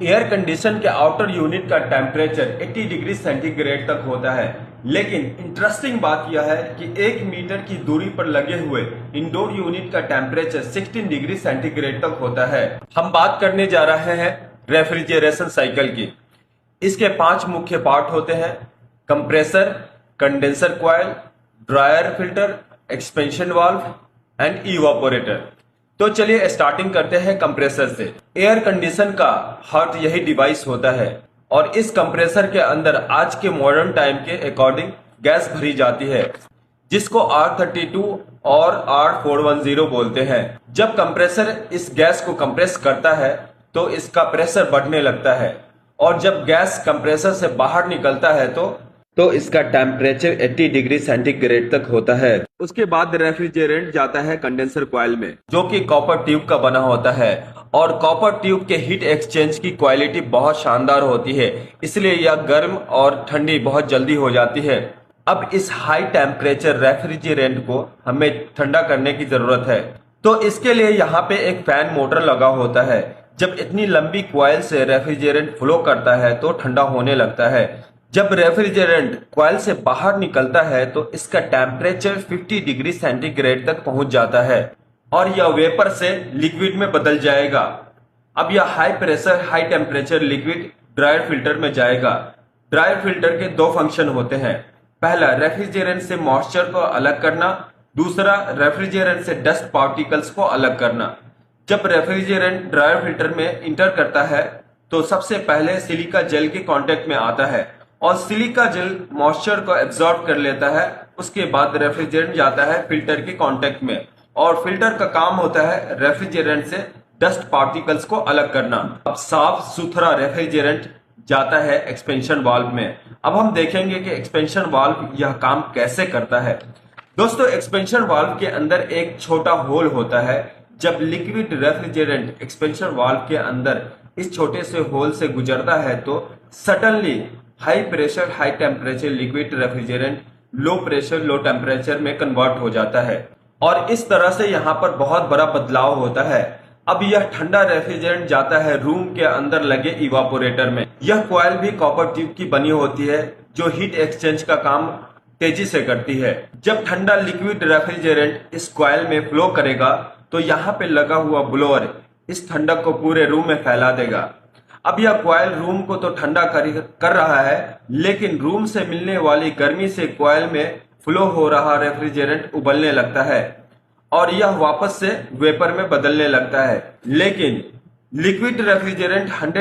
Air condition के outer unit का temperature 80 degree centigrade तक होता है, लेकिन इंटरेस्टिंग बात यह है कि 1 मीटर की दूरी पर लगे हुए इंडोर यूनिट का टेम्परेचर 16 डिग्री सेंटीग्रेड तक होता है। हम बात करने जा रहे हैं रेफ्रिजरेशन साइकिल की। इसके 5 मुख्य पार्ट होते हैं: compressor, condenser coil, dryer filter, expansion valve and evaporator. तो चलिए स्टार्टिंग करते हैं कंप्रेसर से। एयर कंडीशन का हार्ट यही डिवाइस होता है और इस कंप्रेसर के अंदर आज के मॉडर्न टाइम के अकॉर्डिंग गैस भरी जाती है, जिसको R32 और R410 बोलते हैं। जब कंप्रेसर इस गैस को कंप्रेस करता है तो इसका प्रेशर बढ़ने लगता है और जब गैस कंप्रेसर से बाहर निकलता है तो इसका टेम्परेचर 80 डिग्री सेंटीग्रेड तक होता है। उसके बाद रेफ्रिजरेंट जाता है कंडेंसर कॉइल में, जो कि कॉपर ट्यूब का बना होता है और कॉपर ट्यूब के हीट एक्सचेंज की क्वालिटी बहुत शानदार होती है, इसलिए यह गर्म और ठंडी बहुत जल्दी हो जाती है। अब इस हाई टेम्परेचर रेफ्रिजरेंट को हमें ठंडा करने की जरूरत है, तो इसके लिए यहाँ पे एक फैन मोटर लगा होता है। जब इतनी लंबी कॉइल से रेफ्रिजरेंट फ्लो करता है तो ठंडा होने लगता है। जब रेफ्रिजरेंट कॉइल से बाहर निकलता है तो इसका टेम्परेचर 50 डिग्री सेंटीग्रेड तक पहुंच जाता है और यह वेपर से लिक्विड में बदल जाएगा। अब यह high pressure high temperature liquid dryer filter में जाएगा। ड्रायर फिल्टर के 2 फंक्शन होते हैं। पहला, रेफ्रिजरेंट से मॉइस्चर को अलग करना, दूसरा रेफ्रिजरेंट से डस्ट पार्टिकल्स को अलग करना। जब रेफ्रिजरेंट ड्रायर फिल्टर में इंटर करता है तो सबसे पहले सिलिका जेल के कांटेक्ट में आता है और सिलिका जेल मॉइस्चर को एब्जॉर्ब कर लेता है। उसके बाद रेफ्रिजरेंट जाता है फिल्टर के कांटेक्ट में और फिल्टर का काम होता है रेफ्रिजरेंट से डस्ट पार्टिकल्स को अलग करना। अब साफ सुथरा रेफ्रिजरेंट जाता है एक्सपेंशन वाल्व में। अब हम देखेंगे कि एक्सपेंशन वाल्व यह काम कैसे करता है। दोस्तों, एक्सपेंशन वाल्व के अंदर एक छोटा होल होता है। जब लिक्विड रेफ्रिजरेंट एक्सपेंशन वाल्व के अंदर इस छोटे से होल से गुजरता है तो suddenly high pressure high temperature liquid refrigerant low pressure low temperature में कन्वर्ट हो जाता है और इस तरह से यहाँ पर बहुत बड़ा बदलाव होता है। अब यह ठंडा रेफ्रिजरेंट जाता है रूम के अंदर लगे इवापोरेटर में। यह कॉइल भी कॉपर ट्यूब की बनी होती है जो हीट एक्सचेंज का काम तेजी से करती है। जब ठंडा लिक्विड रेफ्रिजरेंट इस कॉइल में फ्लो करेगा तो यहाँ पे लगा हुआ ब्लोअर इस ठंडक को पूरे रूम में फैला देगा। अब यह कॉइल रूम को तो ठंडा कर रहा है, लेकिन रूम से मिलने वाली गर्मी से कॉइल में फ्लो हो रहा रेफ्रिजरेंट उबलने लगता है और यह वापस से वेपर में बदलने लगता है। लेकिन लिक्विड रेफ्रिजरेंट 100